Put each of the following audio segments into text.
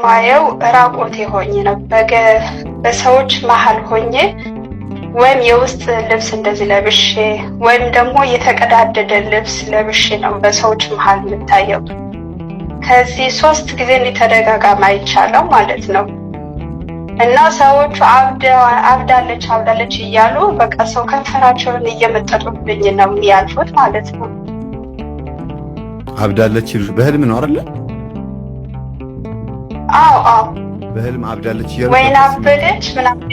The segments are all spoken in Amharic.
ማየው ራቆቴ ሆኜ ነው በሰዎች መሀል ሆኜ ወይም የውስጥ ልብስ እንደዚህ ለብሼ ወይም ደግሞ የተቀዳደደ ልብስ ለብሼ ነው በሰዎች መሀል የምታየው። ከዚህ 3 ጊዜ እንዲተደጋጋሚ አይቻለው ማለት ነው። እና ሰዎቹ አብዳለች እያሉ በቃ ሰው ከንፈራቸውን እየመጠጡብኝ ነው የሚያልፉት ማለት ነው። አብዳለች በህልም ነው አይደል? አዎ በህልም አብዳለች ይላል። ወይና አበደች ምናምን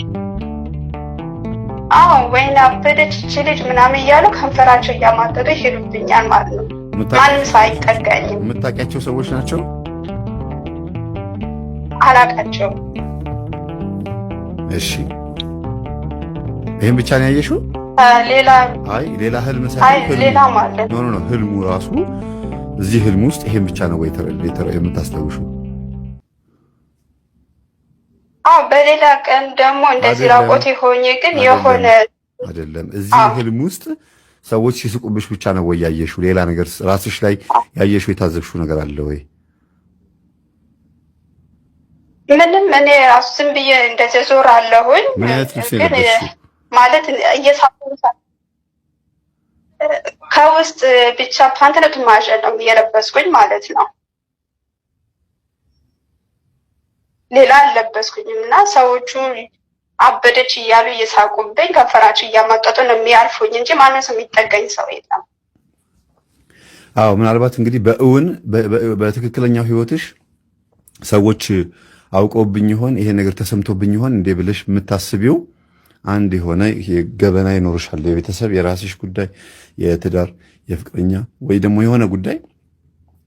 ወይና አበደች እቺ ልጅ ምናምን እያሉ ከንፈራቸው እያማጠጡ ይሄዱብኛል ማለት ነው። ማንም ሰው አይጠጋኝም። የምታውቂያቸው ሰዎች ናቸው? አላውቃቸውም። እሺ ይሄን ብቻ ነው ያየሽው? ሌላ ህልም ሌላ ማለት ነው። ህልሙ ራሱ እዚህ ህልም ውስጥ ይሄን ብቻ ነው ወይ የምታስታውሽው? በሌላ ቀን ደግሞ እንደዚህ ራቆቴ ሆኜ ግን የሆነ አይደለም። እዚህ ህልም ውስጥ ሰዎች ሲስቁብሽ ብቻ ነው ወይ ያየሽው? ሌላ ነገር ራስሽ ላይ ያየሽው የታዘብሽው ነገር አለ ወይ? ምንም እኔ ራሱ ዝም ብዬ እንደዚህ ዞር አለሁኝ። ግን ማለት ከውስጥ ብቻ ፓንትነት ማሸ ነው የለበስኩኝ ማለት ነው። ሌላ አልለበስኩኝም። እና ሰዎቹ አበደች እያሉ እየሳቁብኝ ከንፈራቸው እያማጠጡ ነው የሚያልፉኝ እንጂ ማንም ሰው የሚጠጋኝ ሰው የለም። አዎ ምናልባት እንግዲህ በትክክለኛው ህይወትሽ ሰዎች አውቀውብኝ ይሆን ይሄ ነገር ተሰምቶብኝ ይሆን እንዴ ብለሽ የምታስቢው አንድ የሆነ ገበና ይኖርሻል። የቤተሰብ የራስሽ ጉዳይ፣ የትዳር፣ የፍቅረኛ ወይ ደግሞ የሆነ ጉዳይ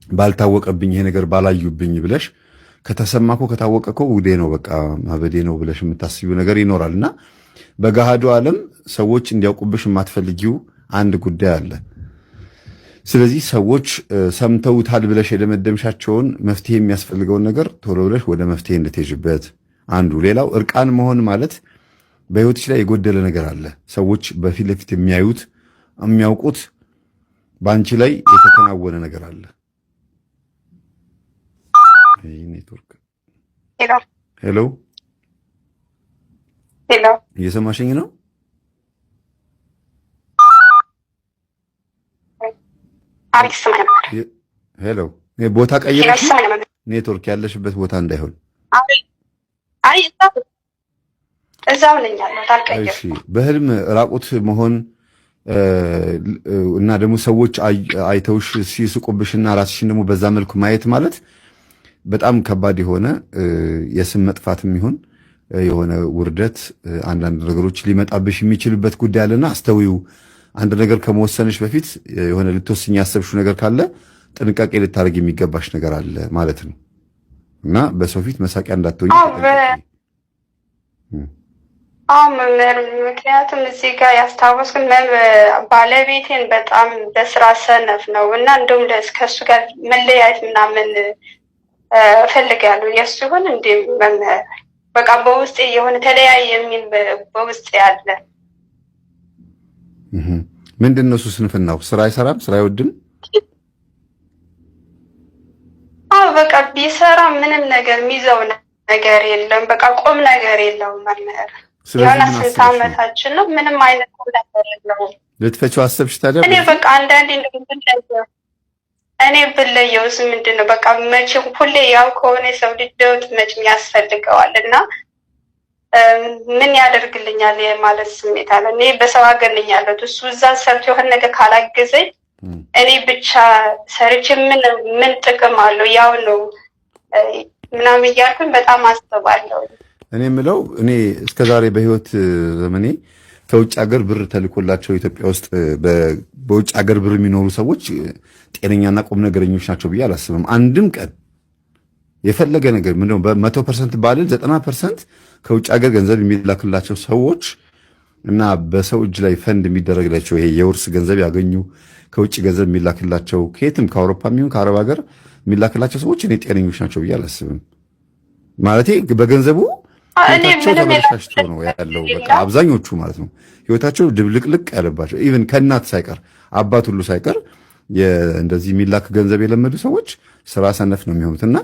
ባልታወቀብኝ ይሄ ነገር ባላዩብኝ ብለሽ ከተሰማኮ ከታወቀኮ ውዴ ነው በቃ ማበዴ ነው ብለሽ የምታስቢው ነገር ይኖራልና በገሃዱ ዓለም ሰዎች እንዲያውቁብሽ የማትፈልጊው አንድ ጉዳይ አለ። ስለዚህ ሰዎች ሰምተውታል ብለሽ የደመደምሻቸውን መፍትሄ የሚያስፈልገውን ነገር ቶሎ ብለሽ ወደ መፍትሄ እንድትሄጂበት አንዱ። ሌላው እርቃን መሆን ማለት በህይወትሽ ላይ የጎደለ ነገር አለ። ሰዎች በፊት ለፊት የሚያዩት የሚያውቁት በአንቺ ላይ የተከናወነ ነገር አለ። ኔትወርክ ሄሎ እየሰማሽኝ ነው? ሄሎ ቦታ ቀይረሽ ኔትወርክ ያለሽበት ቦታ እንዳይሆን። እዛው ነኝ ያለሁት አልቀየርኩም። እሺ በህልም ራቁት መሆን እና ደግሞ ሰዎች አይተውሽ ሲስቁብሽና ራስሽን ደግሞ በዛ መልኩ ማየት ማለት በጣም ከባድ የሆነ የስም መጥፋትም ይሁን የሆነ ውርደት አንዳንድ ነገሮች ሊመጣብሽ የሚችልበት ጉዳይ አለና አስተውዩ። አንድ ነገር ከመወሰንሽ በፊት የሆነ ልትወስኝ ያሰብሽው ነገር ካለ ጥንቃቄ ልታደርግ የሚገባሽ ነገር አለ ማለት ነው እና በሰው ፊት መሳቂያ እንዳትሆኝ። መምህር፣ ምክንያቱም እዚህ ጋር ያስታወስኩት ባለቤቴን በጣም በስራ ሰነፍ ነው እና እንደውም ከእሱ ጋር መለያየት ምናምን እፈልጋለሁ። የእሱ ይሁን እንደ መምህር በቃ በውስጤ የሆነ ተለያየ የሚል በውስጤ ያለ ምንድን ነው እሱ? ስንፍናው ስራ አይሰራም፣ ስራ አይወድም። በቃ ቢሰራ ምንም ነገር የሚይዘው ነገር የለም። በቃ ቁም ነገር የለውም መምህር። የሆነ 60 ዓመታችን ነው፣ ምንም አይነት ቁም ነገር የለውም። ልትፈቺው አሰብሽ ታዲያ? እኔ በቃ አንዳንዴ እኔ ብለየውስ ምንድን ነው በቃ መቼ ሁሌ ያው ከሆነ ሰው ልጅ ለውጥ መቼም ያስፈልገዋል እና ምን ያደርግልኛል የማለት ስሜት አለ። እኔ በሰው ሀገር ነኝ ያለሁት። እሱ እዛ ሰርቶ የሆነ ነገር ካላገዘኝ እኔ ብቻ ሰርቼ ምን ጥቅም አለው? ያው ነው ምናምን እያልኩኝ በጣም አስባለሁ። እኔ የምለው እኔ እስከዛሬ በህይወት ዘመኔ ከውጭ ሀገር ብር ተልኮላቸው ኢትዮጵያ ውስጥ በውጭ ሀገር ብር የሚኖሩ ሰዎች ጤነኛና ቁም ነገረኞች ናቸው ብዬ አላስብም። አንድም ቀን የፈለገ ነገር ምንድነው በ100% ባልን 90% ከውጭ ሀገር ገንዘብ የሚላክላቸው ሰዎች እና በሰው እጅ ላይ ፈንድ የሚደረግላቸው ይሄ የውርስ ገንዘብ ያገኙ ከውጭ ገንዘብ የሚላክላቸው ከየትም ከአውሮፓ የሚሆን ከአረብ ሀገር የሚላክላቸው ሰዎች እኔ ጤነኞች ናቸው ብዬ አላስብም። ማለቴ በገንዘቡ ህይወታቸው ተበላሽቶ ነው ያለው። በቃ አብዛኞቹ ማለት ነው ህይወታቸው ድብልቅልቅ ያለባቸው ኢቭን ከእናት ሳይቀር አባት ሁሉ ሳይቀር እንደዚህ የሚላክ ገንዘብ የለመዱ ሰዎች ስራ ሰነፍ ነው የሚሆኑት። እና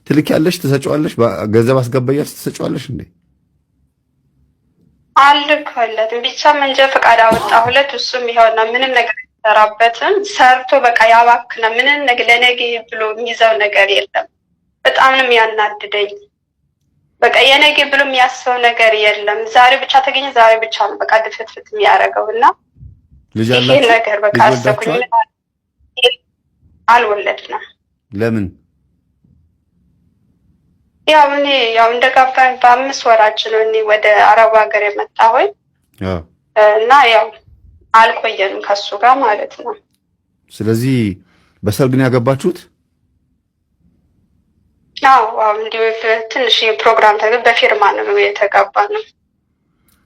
ትልኪያለሽ፣ ትሰጪዋለሽ፣ ገንዘብ አስገባያለሽ፣ ትሰጪዋለሽ እንዴ? አልልክለትም። ብቻ መንጃ ፈቃድ አወጣሁለት። እሱም ይኸውና ምንም ነገር አይሰራበትም። ሰርቶ በቃ ያባክነ ምንም ነገር ለነገ ብሎ የሚይዘው ነገር የለም። በጣም ነው የሚያናድደኝ። በቃ የነገ ብሎ የሚያስበው ነገር የለም። ዛሬ ብቻ ተገኘ፣ ዛሬ ብቻ ነው በቃ ድፍትፍት የሚያደርገው። እና ይሄ ነገር በቃ አሰብኩኝ። አልወለድንም። ለምን? ያው እንደጋባን በ5 ወራችን ነው እኔ ወደ አረብ ሀገር የመጣሁኝ እና ያው አልቆየንም ከሱ ጋር ማለት ነው። ስለዚህ በሰርግ ነው ያገባችሁት? አዎ እንዲሁ ትንሽ ፕሮግራም በፊርማ ነው የተጋባነው።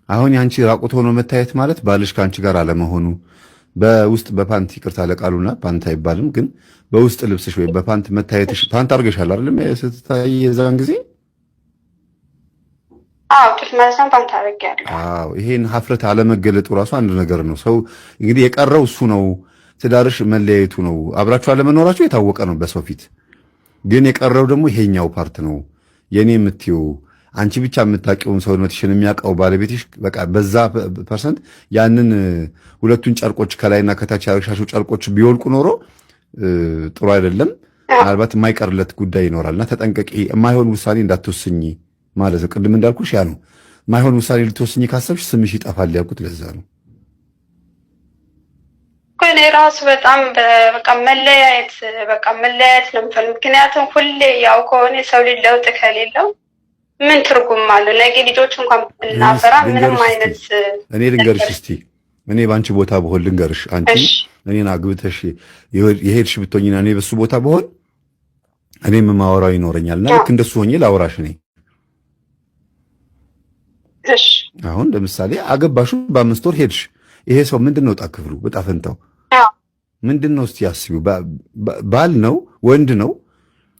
አሁን ያንቺ ራቁት ሆኖ መታየት ማለት ባልሽ ከአንቺ ጋር አለመሆኑ በውስጥ በፓንት ይቅርታ ለቃሉና ፓንት አይባልም፣ ግን በውስጥ ልብስሽ ወይ በፓንት መታየትሽ ፓንት አድርገሻል አይደለም? ስትታይ የዛን ጊዜ ትልማዛን ፓንት አድርጌያለሁ። ይሄን ሀፍረት አለመገለጡ ራሱ አንድ ነገር ነው። ሰው እንግዲህ የቀረው እሱ ነው። ትዳርሽ መለያየቱ ነው። አብራችሁ አለመኖራችሁ የታወቀ ነው በሰው ፊት። ግን የቀረው ደግሞ ይሄኛው ፓርት ነው። የኔ የምትይው አንቺ ብቻ የምታውቂውን ሰውነትሽን የሚያውቀው ባለቤትሽ በቃ በዛ ፐርሰንት ያንን ሁለቱን ጨርቆች ከላይና ከታች ያረሻሹ ጨርቆች ቢወልቁ ኖሮ ጥሩ አይደለም። ምናልባት የማይቀርለት ጉዳይ ይኖራልና ተጠንቀቂ። የማይሆን ውሳኔ እንዳትወስኝ ማለት ነው። ቅድም እንዳልኩሽ ያ ነው። የማይሆን ውሳኔ ልትወስኝ ካሰብሽ ስምሽ ይጠፋል ያልኩት ለዛ ነው። እኔ ራሱ በጣም በቃ መለያየት ነው የምፈልግ። ምክንያቱም ሁሌ ያው ከሆነ ሰው ልጅ ለውጥ ከሌለው ምን ትርጉም አለው? ነገ ልጆች እንኳን ብናፈራ ምንም አይነት እኔ ልንገርሽ እስቲ እኔ በአንቺ ቦታ ብሆን ልንገርሽ፣ አንቺ እኔን አግብተሽ የሄድሽ ብትሆኝና እኔ በሱ ቦታ ብሆን እኔም የማወራው ይኖረኛል እና ልክ እንደሱ ሆኜ ላውራሽ። እኔ አሁን ለምሳሌ አገባሹ በ5 ወር ሄድሽ። ይሄ ሰው ምንድን ነው ዕጣ ክፍሉ? ዕጣ ፈንታው ምንድን ነው? እስቲ አስቢው። ባል ነው፣ ወንድ ነው፣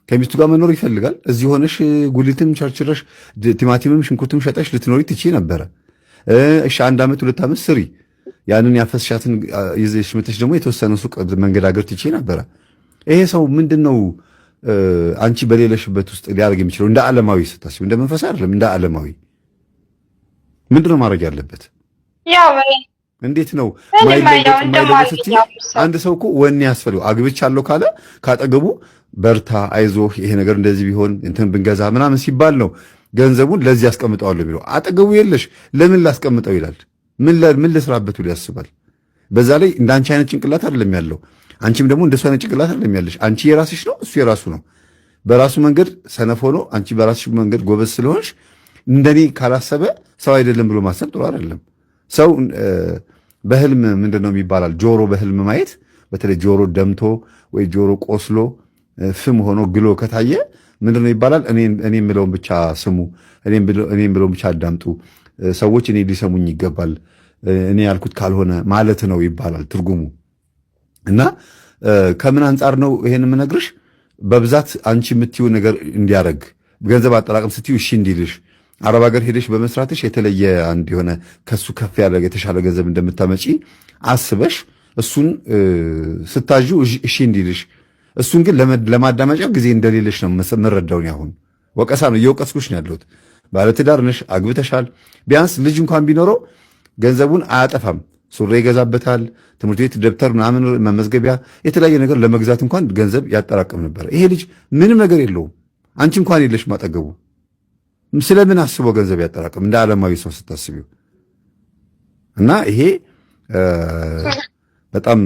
ከሚስቱ ጋር መኖር ይፈልጋል። እዚህ ሆነሽ ጉሊትም ቸርችረሽ ቲማቲምም ሽንኩርትም ሸጠሽ ልትኖሪ ትችይ ነበረ። እሺ 1 ዓመት 2 ዓመት ስሪ። ያንን ያፈስሻትን ይዘሽ መተሽ ደግሞ የተወሰነ ሱቅ መንገዳገር ትችይ ነበረ። ይሄ ሰው ምንድነው አንቺ በሌለሽበት ውስጥ ሊያደርግ የሚችለው? እንደ ዓለማዊ ስታስቢ፣ እንደ መንፈሳዊ አይደለም፣ እንደ ዓለማዊ ምንድነው ማድረግ ያለበት? እንዴት ነው ማይለወጥ? አንድ ሰው እኮ ወኔ ያስፈልገው። አግብቻለሁ ካለ ካጠገቡ በርታ፣ አይዞህ፣ ይሄ ነገር እንደዚህ ቢሆን እንትን ብንገዛ ምናምን ሲባል ነው ገንዘቡን ለዚህ ያስቀምጠዋለሁ ቢለው። አጠገቡ የለሽ ለምን ላስቀምጠው ይላል። ምን ልስራበት ብሎ ያስባል። በዛ ላይ እንዳንቺ አይነት ጭንቅላት አይደለም ያለው። አንቺም ደግሞ እንደሱ አይነት ጭንቅላት አይደለም ያለሽ። አንቺ የራስሽ ነው፣ እሱ የራሱ ነው። በራሱ መንገድ ሰነፍ ሆኖ አንቺ በራስሽ መንገድ ጎበዝ ስለሆንሽ እንደኔ ካላሰበ ሰው አይደለም ብሎ ማሰብ ጥሩ አይደለም። ሰው በህልም ምንድነው የሚባላል? ጆሮ በህልም ማየት፣ በተለይ ጆሮ ደምቶ ወይ ጆሮ ቆስሎ ፍም ሆኖ ግሎ ከታየ ምንድነው ይባላል? እኔ የምለውን ብቻ ስሙ፣ እኔ የምለውን ብቻ አዳምጡ፣ ሰዎች እኔ ሊሰሙኝ ይገባል፣ እኔ ያልኩት ካልሆነ ማለት ነው ይባላል ትርጉሙ። እና ከምን አንጻር ነው ይሄን የምነግርሽ? በብዛት አንቺ የምትይው ነገር እንዲያረግ ገንዘብ አጠራቅም ስትዩ እሺ እንዲልሽ አረብ ሀገር ሄደሽ በመስራትሽ የተለየ አንድ የሆነ ከሱ ከፍ ያለ የተሻለ ገንዘብ እንደምታመጪ አስበሽ እሱን ስታዡ እሺ እንዲልሽ፣ እሱን ግን ለማዳመጫ ጊዜ እንደሌለሽ ነው የምረዳው። አሁን ወቀሳ ነው እየወቀስኩሽ ነው ያለሁት። ባለትዳር ነሽ፣ አግብተሻል። ቢያንስ ልጅ እንኳን ቢኖረው ገንዘቡን አያጠፋም። ሱሪ ይገዛበታል፣ ትምህርት ቤት ደብተር ምናምን መመዝገቢያ የተለያየ ነገር ለመግዛት እንኳን ገንዘብ ያጠራቅም ነበር። ይሄ ልጅ ምንም ነገር የለውም። አንቺ እንኳን የለሽ ማጠገቡ። ስለምን አስቦ ገንዘብ ያጠራቅም? እንደ ዓለማዊ ሰው ስታስቢው። እና ይሄ በጣም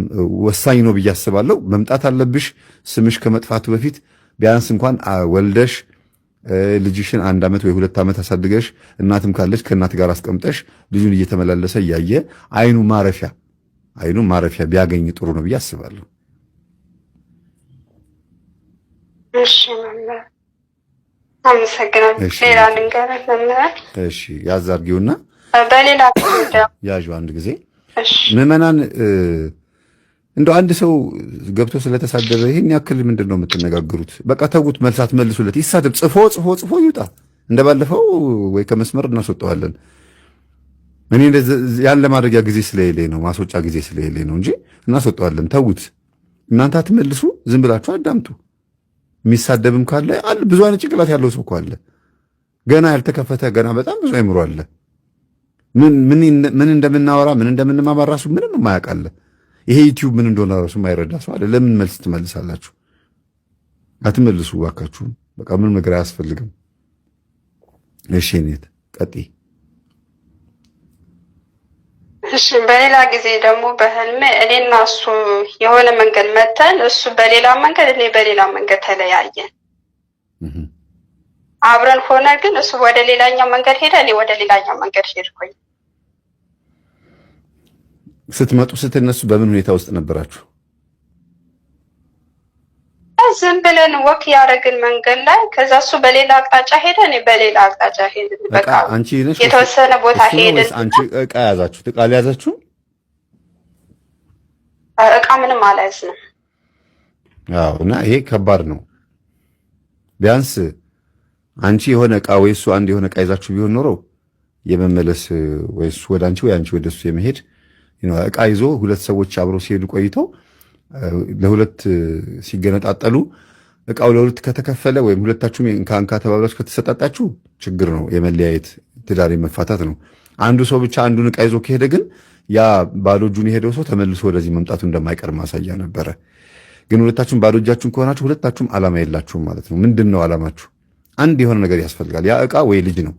ወሳኝ ነው ብዬ አስባለሁ። መምጣት አለብሽ ስምሽ ከመጥፋቱ በፊት ቢያንስ እንኳን ወልደሽ ልጅሽን 1 ዓመት ወይ 2 ዓመት አሳድገሽ እናትም ካለች ከእናት ጋር አስቀምጠሽ ልጁን እየተመላለሰ እያየ አይኑ ማረፊያ ቢያገኝ ጥሩ ነው ብዬ አስባለሁ። እሺ መምህር አመሰግናለሁ። ሌላ ልንገርህ መምህር። እሺ ያዝ አድርጊውና በሌላ ያዡ አንድ ጊዜ። ምዕመናን እንደው አንድ ሰው ገብቶ ስለተሳደበ ይሄን ያክል ምንድን ነው የምትነጋገሩት? በቃ ተውት፣ መልሳት መልሱለት። ይሳደብ፣ ጽፎ ይውጣ። እንደባለፈው ወይ ከመስመር እናስወጣዋለን። እኔ ያን ለማድረጊያ ጊዜ ስለሌለኝ ነው፣ ማስወጫ ጊዜ ስለሌለኝ ነው እንጂ እናስወጣዋለን። ተውት። እናንተ አትመልሱ፣ ዝም ብላችሁ አዳምጡ። የሚሳደብም ካለ አለ፣ ብዙ አይነት ጭንቅላት ያለው ሰው እኮ አለ። ገና ያልተከፈተ ገና በጣም ብዙ አይምሮ አለ። ምን እንደምናወራ ምን እንደምንማማር ራሱ ምንም የማያውቅ አለ። ይሄ ዩቲዩብ ምን እንደሆነ ራሱ የማይረዳ ሰው አለ። ለምን መልስ ትመልሳላችሁ? አትመልሱ እባካችሁ። በቃ ምንም ነገር አያስፈልግም። እሺ ኔት ቀጥይ። እሺ በሌላ ጊዜ ደግሞ በህልሜ እኔና እሱ የሆነ መንገድ መተን እሱ በሌላ መንገድ እኔ በሌላ መንገድ ተለያየን። አብረን ሆነ ግን እሱ ወደ ሌላኛው መንገድ ሄደ፣ እኔ ወደ ሌላኛው መንገድ ሄድኩኝ። ስትመጡ ስትነሱ በምን ሁኔታ ውስጥ ነበራችሁ? ዝም ብለን ወክ ያደረግን መንገድ ላይ፣ ከዛ እሱ በሌላ አቅጣጫ ሄደ፣ እኔ በሌላ አቅጣጫ ሄድን። በቃ አንቺ ነሽ የተወሰነ ቦታ ሄድን። አንቺ እቃ ያዛችሁ? እቃ አልያዛችሁም? እቃ ምንም አልያዝንም። አዎ። እና ይሄ ከባድ ነው። ቢያንስ አንቺ የሆነ እቃ ወይ እሱ አንድ የሆነ እቃ ይዛችሁ ቢሆን ኖሮ የመመለስ ወይ እሱ ወደ አንቺ ወይ አንቺ ወደ እሱ የመሄድ እቃ ይዞ ሁለት ሰዎች አብረው ሲሄዱ ቆይተው ለሁለት ሲገነጣጠሉ እቃው ለሁለት ከተከፈለ ወይም ሁለታችሁም እንካ ተባብላችሁ ከተሰጣጣችሁ ችግር ነው፣ የመለያየት ትዳር መፋታት ነው። አንዱ ሰው ብቻ አንዱን እቃ ይዞ ከሄደ ግን ያ ባዶ እጁን የሄደው ሰው ተመልሶ ወደዚህ መምጣቱ እንደማይቀር ማሳያ ነበረ። ግን ሁለታችሁም ባዶ እጃችሁን ከሆናችሁ ሁለታችሁም ዓላማ የላችሁም ማለት ነው። ምንድን ነው ዓላማችሁ? አንድ የሆነ ነገር ያስፈልጋል። ያ እቃ ወይ ልጅ ነው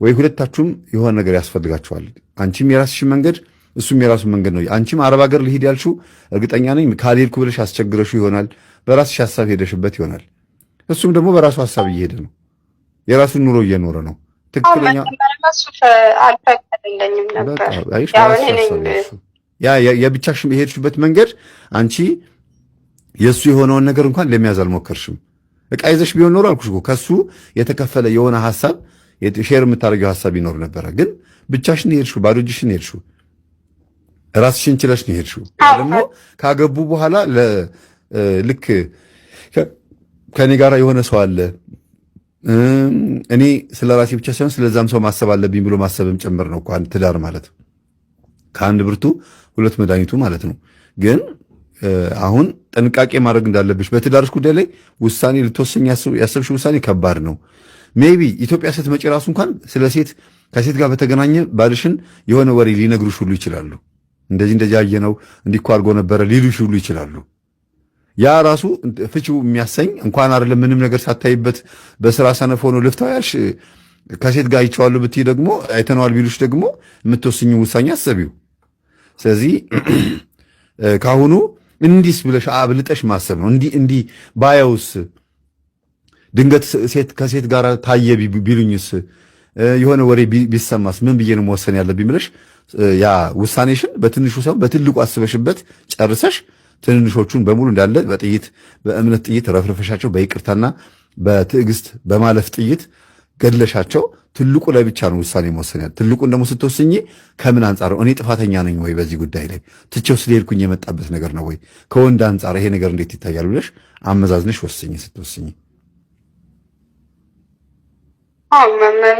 ወይ ሁለታችሁም የሆነ ነገር ያስፈልጋችኋል። አንቺም የራስሽን መንገድ እሱም የራሱ መንገድ ነው። አንቺም አረብ ሀገር ልሂድ ያልሽው እርግጠኛ ነኝ ካልሄድኩ ብለሽ አስቸግረሽው ይሆናል። በራስሽ ሐሳብ ሄደሽበት ይሆናል። እሱም ደግሞ በራሱ ሐሳብ እየሄደ ነው። የራሱን ኑሮ እየኖረ ነው። ትክክለኛ አልፈቀደልኝም ነበር። ያ የብቻሽ የሄድሽበት መንገድ አንቺ የእሱ የሆነውን ነገር እንኳን ለመያዝ አልሞከርሽም። እቃ ይዘሽ ቢሆን ኖሮ አልኩሽ እኮ ከሱ የተከፈለ የሆነ ሐሳብ ሼር የምታደርገው ሐሳብ ይኖር ነበረ። ግን ብቻሽን ሄድሽው፣ ባዶ እጅሽን ሄድሽው፣ ራስሽን ችለሽ ነው ሄድሽው። ደግሞ ካገቡ በኋላ ልክ ከኔ ጋር የሆነ ሰው አለ እኔ ስለ ራሴ ብቻ ሳይሆን ስለዛም ሰው ማሰብ አለብኝ ብሎ ማሰብም ጭምር ነው እኮ አንድ ትዳር ማለት። ከአንድ ብርቱ ሁለት መድኃኒቱ ማለት ነው። ግን አሁን ጥንቃቄ ማድረግ እንዳለብሽ በትዳርሽ ጉዳይ ላይ ውሳኔ ልትወስኝ ያሰብሽ ውሳኔ ከባድ ነው። ሜቢ ኢትዮጵያ ስትመጪ ራሱ እንኳን ስለ ሴት ከሴት ጋር በተገናኘ ባልሽን የሆነ ወሬ ሊነግሩሽ ሁሉ ይችላሉ። እንደዚህ ያየነው እንዲህ እኮ አድርጎ ነበረ ሊሉሽ ሁሉ ይችላሉ። ያ ራሱ ፍቺው የሚያሰኝ እንኳን አይደለም ምንም ነገር ሳታይበት በስራ ሰነፍ ሆኖ ልፍታው ያልሽ ከሴት ጋር አይቼዋለሁ ብትይ ደግሞ አይተነዋል ቢሉሽ ደግሞ የምትወስኙ ውሳኔ አሰቢው። ስለዚህ ካሁኑ እንዲስ ብለሽ አብልጠሽ ማሰብ ነው። እንዲህ ባየውስ ድንገት ከሴት ጋር ታየ ቢሉኝስ የሆነ ወሬ ቢሰማስ ምን ብዬ ነው መወሰን ያለብኝ ብለሽ ያ ውሳኔሽን በትንሹ ሰው በትልቁ አስበሽበት ጨርሰሽ ትንንሾቹን በሙሉ እንዳለ በእምነት ጥይት ረፍረፈሻቸው፣ በይቅርታና በትዕግስት በማለፍ ጥይት ገድለሻቸው ትልቁ ላይ ብቻ ነው ውሳኔ መወሰን ያለ። ትልቁን ደግሞ ስትወስኚ ከምን አንጻር ነው? እኔ ጥፋተኛ ነኝ ወይ በዚህ ጉዳይ ላይ ትቼው ስለሄድኩኝ የመጣበት ነገር ነው ወይ? ከወንድ አንጻር ይሄ ነገር እንዴት ይታያል ብለሽ አመዛዝነሽ ወስኚ። ስትወስኚ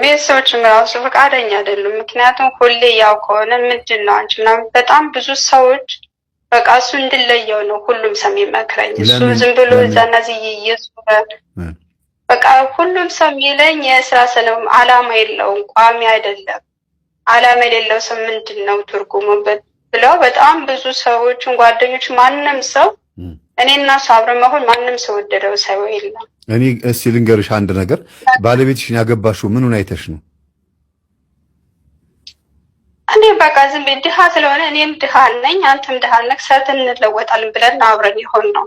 ቤተሰቦችም ራሱ ፈቃደኛ አይደሉም። ምክንያቱም ሁሌ ያው ከሆነ ምንድን ነው አንቺ ምናምን በጣም ብዙ ሰዎች በቃ እሱ እንድለየው ነው ሁሉም ሰው የሚመክረኝ። እሱ ዝም ብሎ እዛናዚህ እየሱረ በቃ ሁሉም ሰው የሚለኝ የስራ ሰነው ዓላማ የለውም፣ ቋሚ አይደለም። ዓላማ የሌለው ሰው ምንድን ነው ትርጉሙ ብለው በጣም ብዙ ሰዎችን ጓደኞች፣ ማንም ሰው እኔና እሱ አብረን መሆን ማንም ሰው ወደደው ሰው የለም። እኔ እስኪ ልንገርሽ አንድ ነገር፣ ባለቤትሽን ያገባሽው ምኑን አይተሽ ነው? እኔ በቃ ዝም ብዬ ድሃ ስለሆነ እኔም ድሃ ነኝ አንተም ድሃ ነህ ሰርተን እንለወጣለን ብለን አብረን ይሆን ነው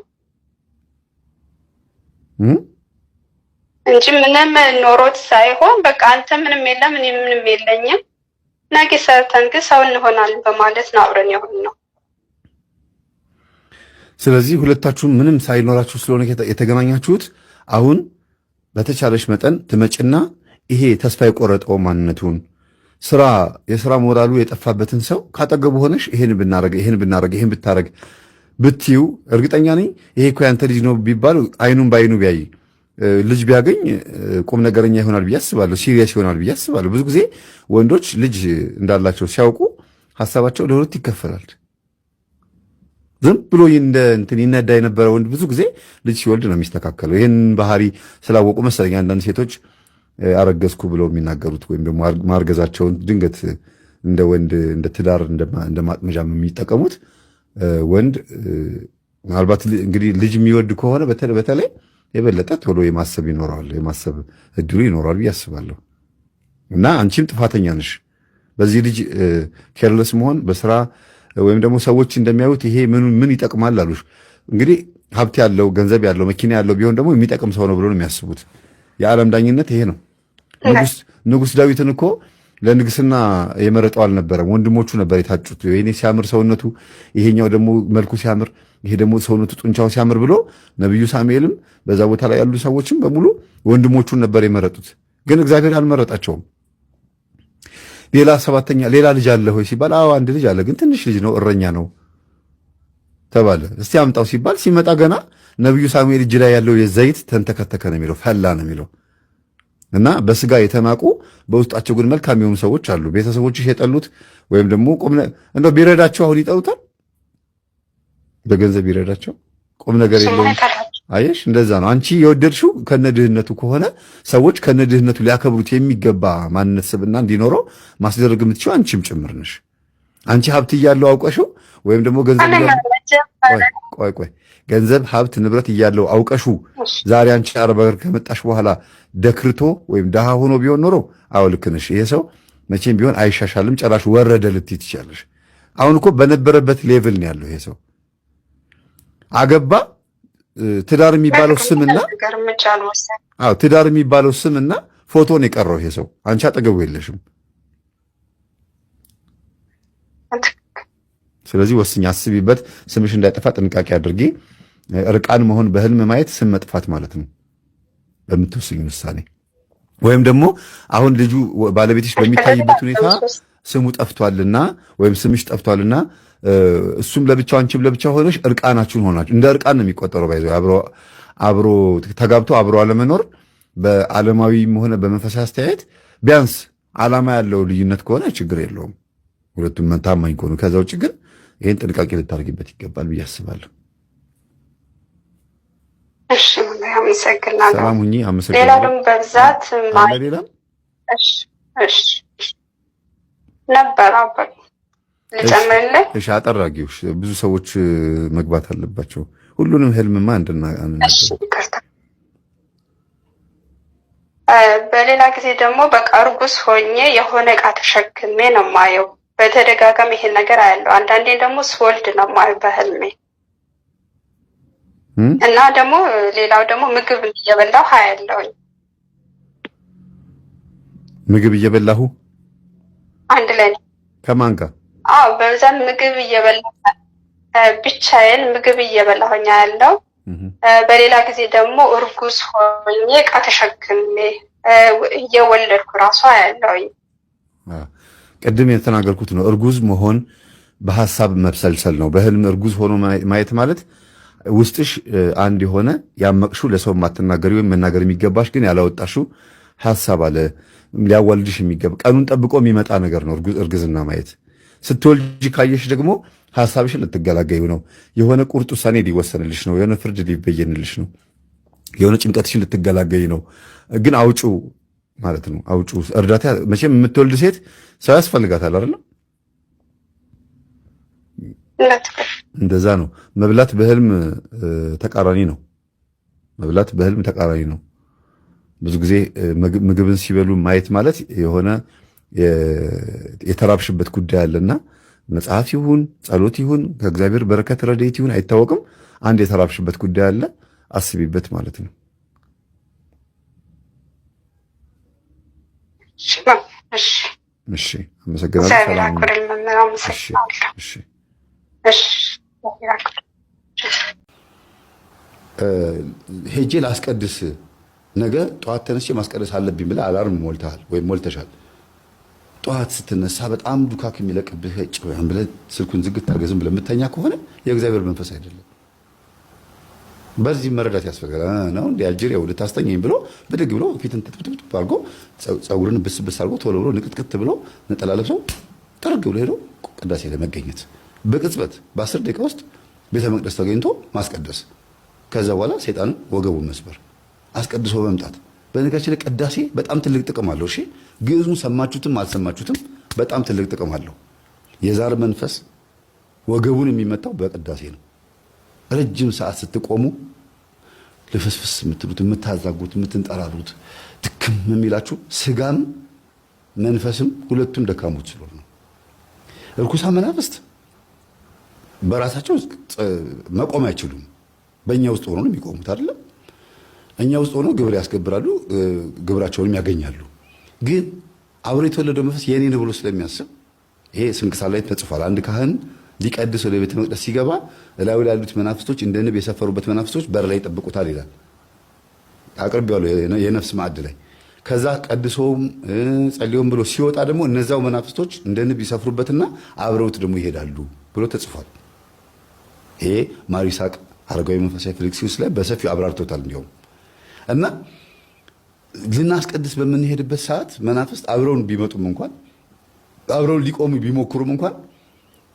እንጂ ምንም ኖሮት ሳይሆን በቃ አንተ ምንም የለም እኔ ምንም የለኝም ነገ ሰርተን ግን ሰው እንሆናለን በማለት ነው አብረን ይሆን ነው። ስለዚህ ሁለታችሁም ምንም ሳይኖራችሁ ስለሆነ የተገናኛችሁት አሁን በተቻለሽ መጠን ትመጭና ይሄ ተስፋ የቆረጠው ማንነቱን የስራ ሞራሉ የጠፋበትን ሰው ካጠገቡ ሆነሽ ይሄን ብታረግ ብትዩ እርግጠኛ ነኝ ይሄ እኮ ያንተ ልጅ ነው ቢባል አይኑን በአይኑ ቢያይ ልጅ ቢያገኝ ቁም ነገረኛ ይሆናል ብዬ አስባለሁ። ሲሪየስ ይሆናል ብዬ አስባለሁ። ብዙ ጊዜ ወንዶች ልጅ እንዳላቸው ሲያውቁ ሐሳባቸው ለሁለት ይከፈላል። ዝም ብሎ እንትን ይነዳ የነበረ ወንድ ብዙ ጊዜ ልጅ ሲወልድ ነው የሚስተካከለው። ይህን ባህሪ ስላወቁ መሰለኝ አንዳንድ ሴቶች አረገዝኩ ብለው የሚናገሩት ወይም ደግሞ ማርገዛቸውን ድንገት እንደ ወንድ እንደ ትዳር እንደ ማጥመጃም የሚጠቀሙት ወንድ ምናልባት እንግዲህ ልጅ የሚወድ ከሆነ በተለይ የበለጠ ቶሎ የማሰብ ይኖረዋል፣ የማሰብ እድሉ ይኖረዋል ብዬ አስባለሁ። እና አንቺም ጥፋተኛ ነሽ በዚህ ልጅ ኬርለስ መሆን በስራ ወይም ደግሞ ሰዎች እንደሚያዩት ይሄ ምን ይጠቅማል አሉሽ። እንግዲህ ሀብት ያለው ገንዘብ ያለው መኪና ያለው ቢሆን ደግሞ የሚጠቅም ሰው ነው ብሎ ነው የሚያስቡት። የዓለም ዳኝነት ይሄ ነው። ንጉሥ ዳዊትን እኮ ለንግስና የመረጠው አልነበረም፣ ወንድሞቹ ነበር የታጩት። ይሄኔ ሲያምር ሰውነቱ፣ ይሄኛው ደግሞ መልኩ ሲያምር፣ ይሄ ደግሞ ሰውነቱ ጡንቻው ሲያምር ብሎ ነብዩ ሳሙኤልም በዛ ቦታ ላይ ያሉ ሰዎችም በሙሉ ወንድሞቹን ነበር የመረጡት። ግን እግዚአብሔር አልመረጣቸውም። ሌላ ልጅ አለ ሆይ ሲባል አዎ አንድ ልጅ አለ፣ ግን ትንሽ ልጅ ነው፣ እረኛ ነው ተባለ። እስቲ አምጣው ሲባል ሲመጣ ገና ነብዩ ሳሙኤል እጅ ላይ ያለው የዘይት ተንተከተከ ነው የሚለው፣ ፈላ ነው የሚለው። እና በስጋ የተናቁ በውስጣቸው ግን መልካም የሆኑ ሰዎች አሉ። ቤተሰቦችሽ የጠሉት ወይም ደግሞ እንደው ቢረዳቸው አሁን ይጠሉታል። በገንዘብ ቢረዳቸው ቁም ነገር የለውም። አየሽ፣ እንደዛ ነው። አንቺ የወደድሽው ከነድህነቱ ከሆነ ሰዎች ከነድህነቱ ሊያከብሩት የሚገባ ማንነት ስብዕና እንዲኖረው ማስደረግ የምትችው አንቺም ጭምር ነሽ። አንቺ ሀብት እያለው አውቀሽው ወይም ደግሞ ገንዘብ ሀብት ንብረት እያለው አውቀሹ ዛሬ አንቺ አረብ ሀገር ከመጣሽ በኋላ ደክርቶ ወይም ደሃ ሆኖ ቢሆን ኖሮ አዎ ልክ ነሽ፣ ይሄ ሰው መቼም ቢሆን አይሻሻልም፣ ጨራሽ ወረደ ልትይ ትችያለሽ። አሁን እኮ በነበረበት ሌቭል ነው ያለው ይሄ ሰው። አገባ ትዳር የሚባለው ስምና ትዳር የሚባለው ስምና ፎቶ ነው የቀረው ይሄ ሰው። አንቺ አጠገቡ የለሽም። ስለዚህ ወስኝ፣ አስቢበት። ስምሽ እንዳይጠፋ ጥንቃቄ አድርጊ። እርቃን መሆን በህልም ማየት ስም መጥፋት ማለት ነው በምትወስኝ ውሳኔ። ወይም ደግሞ አሁን ልጁ ባለቤትሽ በሚታይበት ሁኔታ ስሙ ጠፍቷልና ወይም ስምሽ ጠፍቷልና እሱም ለብቻው አንቺም ለብቻው ሆነሽ እርቃናችሁን ሆናችሁ እንደ እርቃን ነው የሚቆጠረው። ባይዘው አብሮ ተጋብቶ አብሮ አለመኖር በዓለማዊም ሆነ በመንፈሳዊ አስተያየት ቢያንስ ዓላማ ያለው ልዩነት ከሆነ ችግር የለውም፣ ሁለቱም ታማኝ ከሆኑ። ከዛ ውጭ ግን ይህን ጥንቃቄ ልታደርጊበት ይገባል ብዬ አስባለሁ። እሺ፣ አመሰግናለሁ። ሰላም ሁኚ። አመሰግናለሁ። ሌላ ደግሞ በብዛት ሌላ ነበር አባይ ልጨምርልህ? እሺ፣ አጠራጊው ብዙ ሰዎች መግባት አለባቸው። ሁሉንም ህልምማ በሌላ ጊዜ ደግሞ በቃ እርጉዝ ሆኜ የሆነ እቃ ተሸክሜ ነው ማየው። በተደጋጋሚ ይሄን ነገር አያለው። አንዳንዴ ደግሞ ስወልድ ነው ማየው በህልሜ። እና ደግሞ ሌላው ደግሞ ምግብ እየበላሁ አያለሁኝ። ምግብ እየበላሁ አንድ ላይ ነው። ከማን ጋር? አዎ፣ በብዛት ምግብ እየበላሁ ብቻዬን ምግብ እየበላሁኝ አያለው። በሌላ ጊዜ ደግሞ እርጉዝ ሆኜ እቃ ተሸክሜ እየወለድኩ ራሱ አያለሁኝ። ቅድም የተናገርኩት ነው። እርጉዝ መሆን በሐሳብ መብሰልሰል ነው። በህልም እርጉዝ ሆኖ ማየት ማለት ውስጥሽ አንድ የሆነ ያመቅሹ ለሰው ማትናገሪ ወይም መናገር የሚገባሽ ግን ያላወጣሽው ሐሳብ አለ ሊያዋልድሽ የሚገባ ቀኑን ጠብቆ የሚመጣ ነገር ነው እርግዝና ማየት። ስትወልጂ ካየሽ ደግሞ ሐሳብሽን ልትገላገዩ ነው። የሆነ ቁርጥ ውሳኔ ሊወሰንልሽ ነው። የሆነ ፍርድ ሊበየንልሽ ነው። የሆነ ጭንቀትሽን ልትገላገይ ነው። ግን አውጩ ማለት ነው። አውጩ እርዳታ። መቼም የምትወልድ ሴት ሰው ያስፈልጋታል አይደል? እንደዛ ነው። መብላት በህልም ተቃራኒ ነው። መብላት በህልም ተቃራኒ ነው። ብዙ ጊዜ ምግብን ሲበሉ ማየት ማለት የሆነ የተራብሽበት ጉዳይ አለና መጽሐፍ ይሁን ጸሎት ይሁን ከእግዚአብሔር በረከት ረድኤት ይሁን አይታወቅም። አንድ የተራብሽበት ጉዳይ አለ፣ አስቢበት ማለት ነው። እሺ፣ አመሰግናለሁ። ሰላም። እሺ፣ ሄጄ ላስቀድስ ነገ ጠዋት ተነስቼ ማስቀደስ አለብኝ ብለህ አላርም ሞልተሃል ወይም ሞልተሻል። ጠዋት ስትነሳ በጣም ዱካክ የሚለቅብህ ጭራን ብለህ ስልኩን ዝግት አድርገህ ዝም ብለህ የምተኛ ከሆነ የእግዚአብሔር መንፈስ አይደለም። በዚህ መረዳት ያስፈልጋል። ነው እንደ አልጄሪያው ልታስተኛኝ ብሎ ብድግ ብሎ ፊትን ትጥብጥብ አድርጎ ፀጉርን ብስብስ አድርጎ ቶሎ ብሎ ንቅጥቅጥ ብሎ ነጠላ ለብሶ ጥርግ ብሎ ሄዶ ቅዳሴ ለመገኘት በቅጽበት በ10 ደቂቃ ውስጥ ቤተ መቅደስ ተገኝቶ ማስቀደስ፣ ከዛ በኋላ ሰይጣንን ወገቡን መስበር፣ አስቀድሶ መምጣት። በነገራችን ላይ ቅዳሴ በጣም ትልቅ ጥቅም አለው። እሺ ግዕዙን ሰማችሁትም አልሰማችሁትም በጣም ትልቅ ጥቅም አለው። የዛር መንፈስ ወገቡን የሚመታው በቅዳሴ ነው። ረጅም ሰዓት ስትቆሙ ልፍስፍስ የምትሉት የምታዛጉት የምትንጠራሩት ድክም የሚላችሁ ስጋም መንፈስም ሁለቱም ደካሞች ስለሆኑ ነው። እርኩሳን መናፍስት በራሳቸው መቆም አይችሉም። በእኛ ውስጥ ሆኖ ነው የሚቆሙት አይደለም። እኛ ውስጥ ሆኖ ግብር ያስገብራሉ፣ ግብራቸውንም ያገኛሉ። ግን አብሮ የተወለደው መንፈስ የኔ ነው ብሎ ስለሚያስብ ይሄ ስንክሳር ላይ ተጽፏል። አንድ ካህን ሊቀድስ ወደ ቤተ መቅደስ ሲገባ እላዩ ላይ ያሉት መናፍስቶች እንደ ንብ የሰፈሩበት መናፍስቶች በር ላይ ይጠብቁታል ይላል። አቅርቤዋለሁ የነፍስ ማዕድ ላይ። ከዛ ቀድሶም ጸልዮም ብሎ ሲወጣ ደግሞ እነዛው መናፍስቶች እንደ ንብ ይሰፍሩበትና አብረውት ደግሞ ይሄዳሉ ብሎ ተጽፏል። ይሄ ማር ይስሐቅ አረጋዊ መንፈሳዊ ፍልክስዩስ ላይ በሰፊው አብራርቶታል። እንዲሁም እና ልናስቀድስ በምንሄድበት ሰዓት መናፍስት አብረውን ቢመጡም እንኳን አብረውን ሊቆሙ ቢሞክሩም እንኳን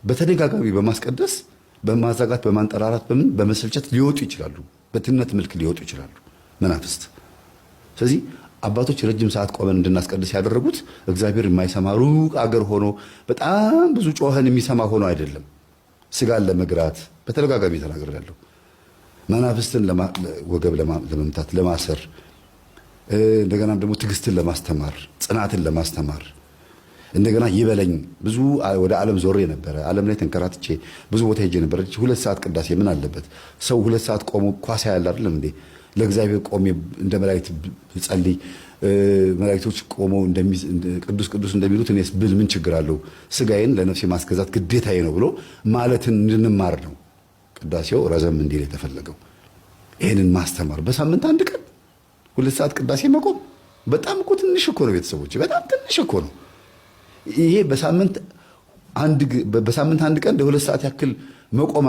በተደጋጋሚ በማስቀደስ በማዛጋት በማንጠራራት በመሰልቸት ሊወጡ ይችላሉ። በትነት መልክ ሊወጡ ይችላሉ መናፍስት። ስለዚህ አባቶች ረጅም ሰዓት ቆመን እንድናስቀድስ ያደረጉት እግዚአብሔር የማይሰማ ሩቅ አገር ሆኖ በጣም ብዙ ጮኸን የሚሰማ ሆኖ አይደለም። ስጋን ለመግራት በተደጋጋሚ ተናግሬያለሁ። መናፍስትን ወገብ ለመምታት ለማሰር፣ እንደገናም ደግሞ ትዕግስትን ለማስተማር ጽናትን ለማስተማር እንደገና ይበለኝ ብዙ ወደ ዓለም ዞሬ ነበረ። ዓለም ላይ ተንከራትቼ ብዙ ቦታ ሄጄ ነበር። 2 ሰዓት ቅዳሴ ምን አለበት? ሰው 2 ሰዓት ቆሞ ኳስ ያያል አይደለም እንዴ? ለእግዚአብሔር ቆሜ እንደ መላእክት ጸልይ፣ መላእክቶች ቆመው ቅዱስ ቅዱስ እንደሚሉት እኔስ ብል ምን ችግር አለው? ስጋዬን ለነፍሴ ማስገዛት ግዴታዬ ነው ብሎ ማለትን እንድንማር ነው ቅዳሴው ረዘም እንዲል የተፈለገው። ይሄንን ማስተማር በሳምንት 1 ቀን 2 ሰዓት ቅዳሴ መቆም በጣም እኮ ትንሽ እኮ ነው ቤተሰቦች፣ በጣም ትንሽ እኮ ነው። ይሄ በሳምንት 1 ቀን ለ2 ሰዓት ያክል መቆም